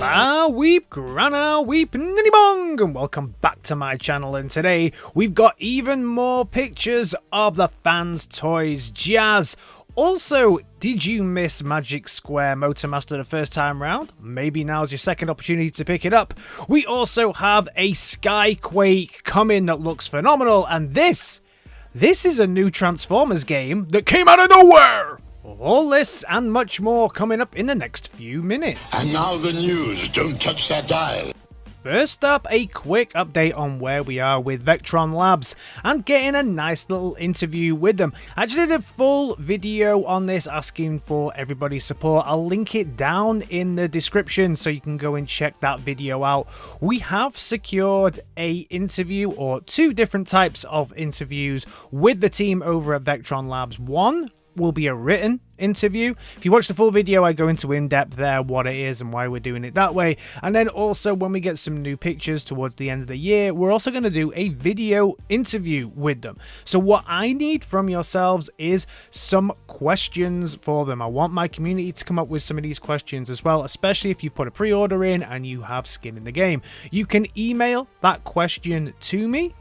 Hola, weep, grana, weep, ninny bong, and welcome back to my channel. And today we've got even more pictures of the Fanstoys Jazz. Also, did you miss Magicsquare Motor the first time round? Maybe now's your second opportunity to pick it up. We also have a Skyquake coming that looks phenomenal, and this is a new Transformers game that came out of nowhere! All this and much more coming up in the next few minutes. And now the news. Don't touch that dial. First up, a quick update on where we are with VectronLabs and getting a nice little interview with them. I actually did a full video on this asking for everybody's support. I'll link it down in the description so you can go and check that video out. We have secured a interview, or two different types of interviews, with the team over at VectronLabs. One will be a written interview. If you watch the full video, I go into in depth there what it is and why we're doing it that way. And then also, when we get some new pictures towards the end of the year, we're also going to do a video interview with them. So what I need from yourselves is some questions for them. I want my community to come up with some of these questions as well, especially if you've put a pre-order in and you have skin in the game. You can email that question to me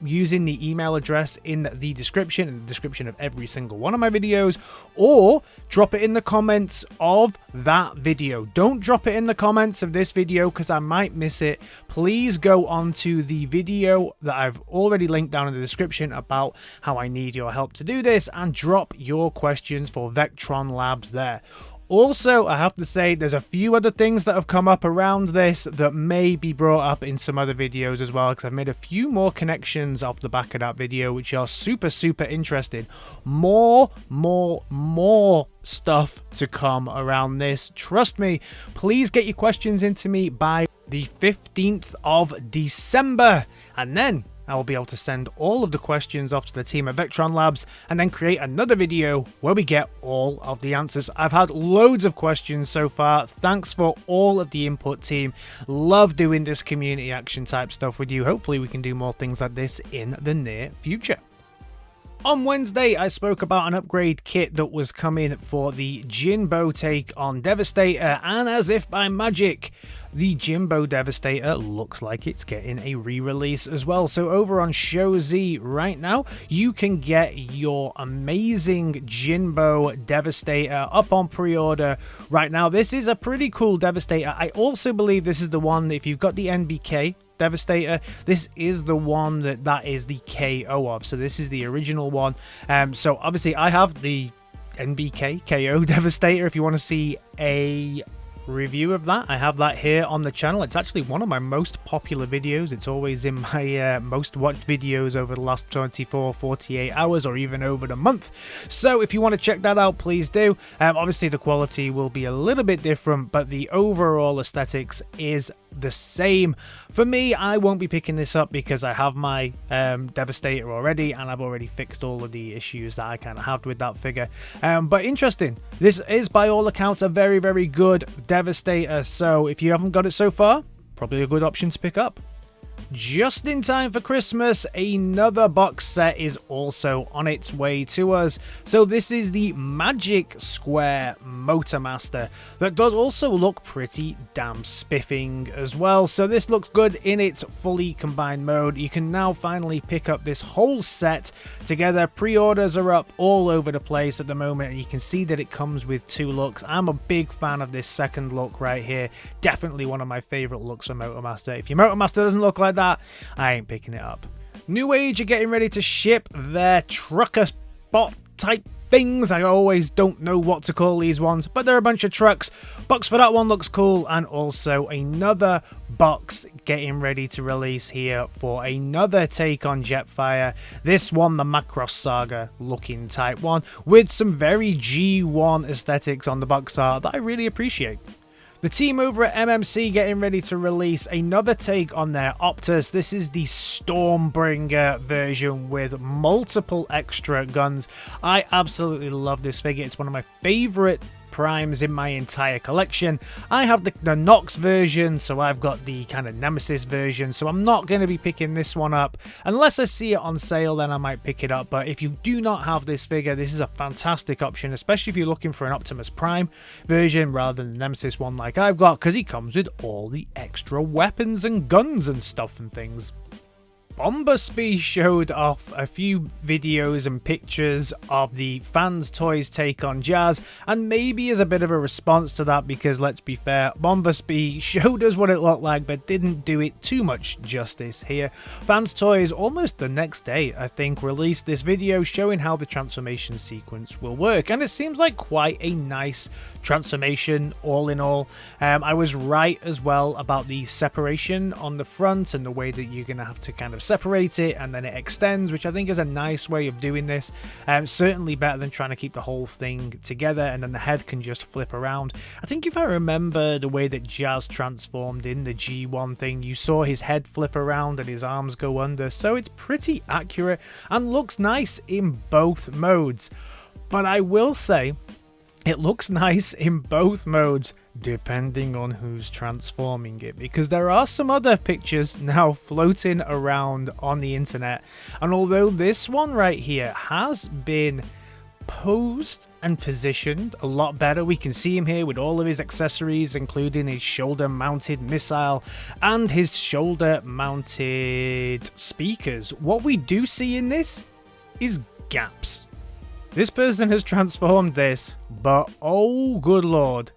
using the email address in the description of every single one of my videos, or drop it in the comments of that video. Don't drop it in the comments of this video because I might miss it. Please go on to the video that I've already linked down in the description about how I need your help to do this, and drop your questions for VectronLabs there. Also, I have to say, there's a few other things that have come up around this that may be brought up in some other videos as well, because I've made a few more connections off the back of that video, which are super interesting. More stuff to come around this. Trust me. Please get your questions into me by the 15th of December, and then I will be able to send all of the questions off to the team at VectronLabs and then create another video where we get all of the answers. I've had loads of questions so far. Thanks for all of the input, team. Love doing this community action type stuff with you. Hopefully we can do more things like this in the near future. On Wednesday, I spoke about an upgrade kit that was coming for the Jimbo take on Devastator, and as if by magic, the Jimbo Devastator looks like it's getting a re-release as well. So over on Show Z right now, you can get your amazing Jimbo Devastator up on pre-order right now. This is a pretty cool Devastator. I also believe this is the one that if you've got the NBK Devastator, this is the one that is the KO of. So this is the original one. So obviously I have the NBK KO Devastator. If you want to see a review of that, I have that here on the channel. It's actually one of my most popular videos. It's always in my most watched videos over the last 24-48 hours, or even over the month. So if you want to check that out, please do. Obviously the quality will be a little bit different, but the overall aesthetics is the same. For me, I won't be picking this up because I have my Devastator already, and I've already fixed all of the issues that I kind of had with that figure. But interesting. This is by all accounts a very good Devastator, so if you haven't got it so far, probably a good option to pick up. Just in time for Christmas, another box set is also on its way to us. So this is the Magicsquare Motor that does also look pretty damn spiffing as well. So this looks good in its fully combined mode. You can now finally pick up this whole set together. Pre-orders are up all over the place at the moment, and you can see that it comes with two looks. I'm a big fan of this second look right here. Definitely one of my favorite looks for Motormaster. If your Motormaster doesn't look like that, I ain't picking it up. Newage are getting ready to ship their trucker bot type things. I always don't know what to call these ones, but they're a bunch of trucks. Box for that one looks cool, and also another box getting ready to release here for another take on Jetfire. This one, the Macross Saga looking type one, with some very G1 aesthetics on the box art that I really appreciate. The team over at MMC getting ready to release another take on their Optus. This is the Stormbringer version with multiple extra guns. I absolutely love this figure. It's one of my favorite Primes in my entire collection. I have the Nox version, so I've got the kind of Nemesis version, so I'm not going to be picking this one up. Unless I see it on sale, then I might pick it up. But if you do not have this figure, this is a fantastic option, especially if you're looking for an Optimus Prime version rather than the Nemesis one like I've got, because he comes with all the extra weapons and guns and stuff and things. Bomberspee showed off a few videos and pictures of the Fanstoys take on Jazz, and maybe as a bit of a response to that, because let's be fair, Bomberspee showed us what it looked like but didn't do it too much justice here. Fanstoys almost the next day, I think, released this video showing how the transformation sequence will work, and it seems like quite a nice transformation all in all. I was right as well about the separation on the front and the way that you're going to have to kind of separate it and then it extends, which I think is a nice way of doing this. Certainly better than trying to keep the whole thing together and then the head can just flip around. I think if I remember the way that Jazz transformed in the G1 thing, you saw his head flip around and his arms go under, so it's pretty accurate and looks nice in both modes. But I will say, it looks nice in both modes depending on who's transforming it, because there are some other pictures now floating around on the internet, and although this one right here has been posed and positioned a lot better, we can see him here with all of his accessories, including his shoulder mounted missile and his shoulder mounted speakers. What we do see in this is gaps. This person has transformed this, but oh good lord,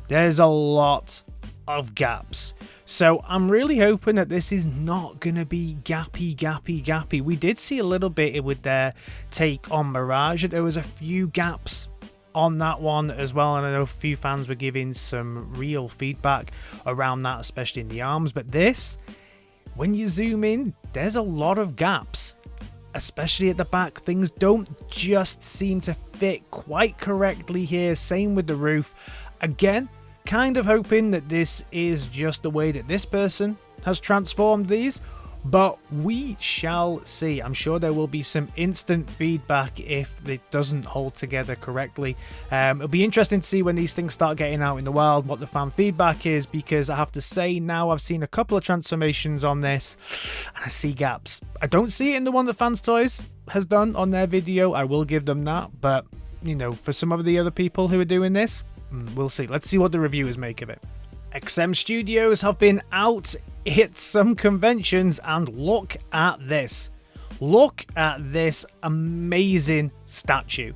there's a lot of gaps. So I'm really hoping that this is not going to be gappy. We did see a little bit with their take on Mirage, that there was a few gaps on that one as well, and I know a few fans were giving some real feedback around that, especially in the arms. But this, when you zoom in, there's a lot of gaps. Especially at the back, things don't just seem to fit quite correctly here. Same with the roof. Again, kind of hoping that this is just the way that this person has transformed these, but we shall see. I'm sure there will be some instant feedback if it doesn't hold together correctly. It'll be interesting to see when these things start getting out in the wild what the fan feedback is, because I have to say now I've seen a couple of transformations on this and I see gaps. I don't see it in the one that Fanstoys has done on their video, I will give them that, but you know, for some of the other people who are doing this, we'll see. Let's see what the reviewers make of it. XM Studios have been out at some conventions, and look at this. Look at this amazing statue.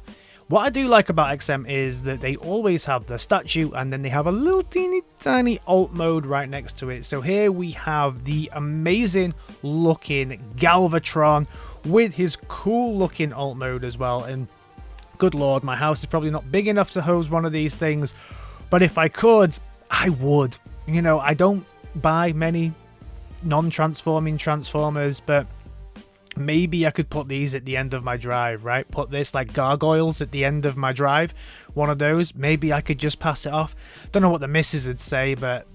What I do like about XM is that they always have the statue and then they have a little teeny tiny alt mode right next to it. So here we have the amazing looking Galvatron with his cool looking alt mode as well. And good lord, my house is probably not big enough to host one of these things, but if I could, I would. You know, I don't buy many non-transforming Transformers, but maybe I could put these at the end of my drive, right? Put this like gargoyles at the end of my drive. One of those. Maybe I could just pass it off. Don't know what the missus would say, but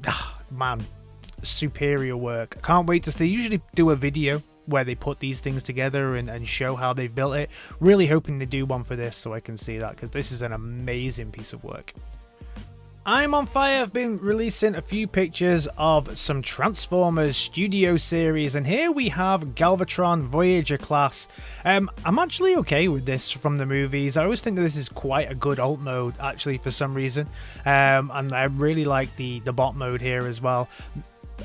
man, superior work. I can't wait to see. They usually do a video where they put these things together and show how they've built it. Really hoping they do one for this so I can see that, because this is an amazing piece of work. I'm on Fire have been releasing a few pictures of some Transformers Studio Series, and here we have Galvatron Voyager class. I'm actually okay with this from the movies. I always think that this is quite a good alt mode, actually, for some reason, and I really like the bot mode here as well.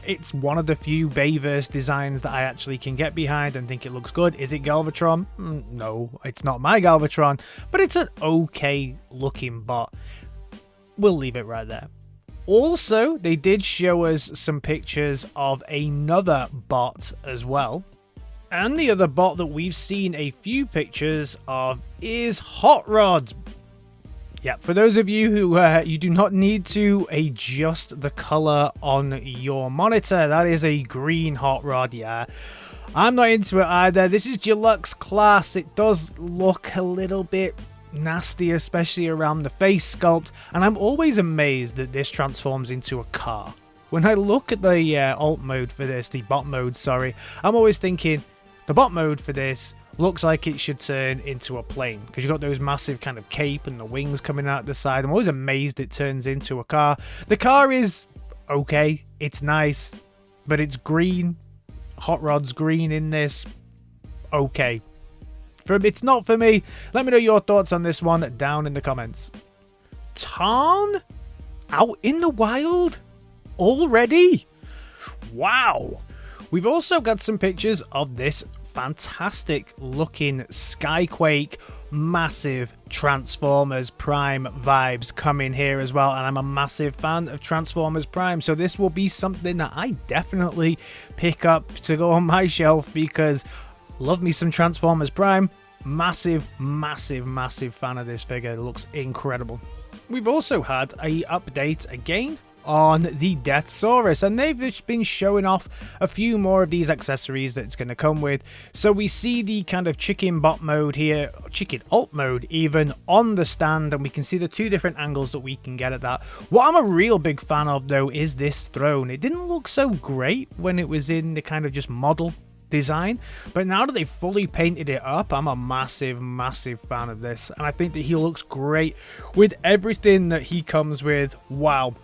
It's one of the few Bayverse designs that I actually can get behind and think it looks good. Is it Galvatron? No, it's not my Galvatron, but it's an okay looking bot. We'll leave it right there. Also, they did show us some pictures of another bot as well. And the other bot that we've seen a few pictures of is Hot Rod. Yeah, for those of you who you do not need to adjust the color on your monitor, that is a green Hot Rod, yeah. I'm not into it either. This is Deluxe class. It does look a little bit nasty, especially around the face sculpt, and I'm always amazed that this transforms into a car. When I look at the alt mode for this, the bot mode, sorry, I'm always thinking the bot mode for this looks like it should turn into a plane because you've got those massive kind of cape and the wings coming out the side. I'm always amazed it turns into a car. The car is okay, it's nice, but it's green. Hot Rod's green in this. Okay. It's not for me. Let me know your thoughts on this one down in the comments. Tarn? Out in the wild? Already? Wow. We've also got some pictures of this fantastic looking Skyquake, massive Transformers Prime vibes coming here as well, and I'm a massive fan of Transformers Prime, so this will be something that I definitely pick up to go on my shelf because love me some Transformers Prime. Massive fan of this figure. It looks incredible. We've also had a update again on the Deathsaurus, and they've been showing off a few more of these accessories that it's going to come with. So we see the kind of chicken bot mode here, chicken alt mode even, on the stand, and we can see the two different angles that we can get at that. What I'm a real big fan of though is this throne. It didn't look so great when it was in the kind of just model design, but now that they've fully painted it up, I'm a massive fan of this, and I think that he looks great with everything that he comes with. Wow,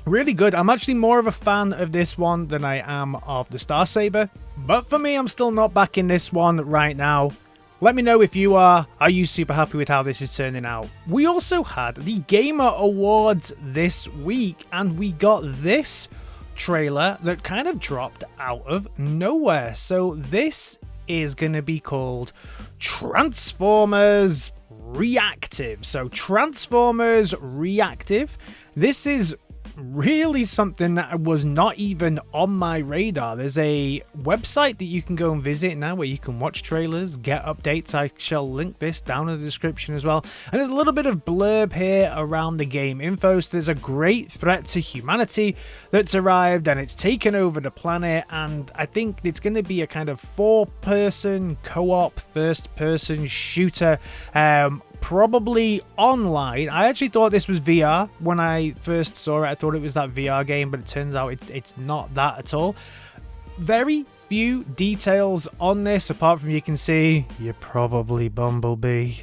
really good. I'm actually more of a fan of this one than I am of the Star Saber, but for me, I'm still not backing this one right now. Let me know if you are. Are you super happy with how this is turning out? We also had the Gamer Awards this week, and we got this trailer that kind of dropped out of nowhere. So this is going to be called Transformers Reactive. So Transformers Reactive. This is really something that was not even on my radar. There's a website that you can go and visit now where you can watch trailers, get updates. I shall link this down in the description as well. And there's a little bit of blurb here around the game info. So there's a great threat to humanity that's arrived and it's taken over the planet, and I think it's going to be a kind of 4-person co-op first-person shooter, probably online. I actually thought this was VR when I first saw it. I thought it was that VR game, but it turns out it's not that at all. Very few details on this, apart from you can see you're probably Bumblebee.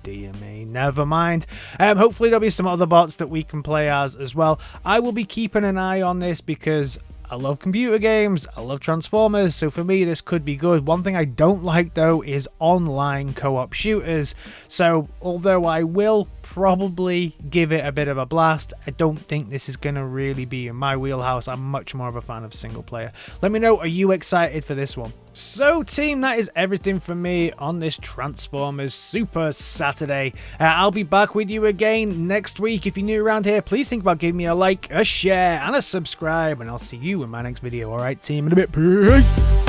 Dear me, never mind. Hopefully there'll be some other bots that we can play as well. I will be keeping an eye on this because I love computer games, I love Transformers, so for me this could be good. One thing I don't like though is online co-op shooters, so although I will probably give it a bit of a blast, I don't think this is going to really be in my wheelhouse. I'm much more of a fan of single player. Let me know, are you excited for this one? So team, that is everything from me on this Transformers Super Saturday. I'll be back with you again next week. If you're new around here, please think about giving me a like, a share, and a subscribe, and I'll see you in my next video. Alright team, in a bit. Peace.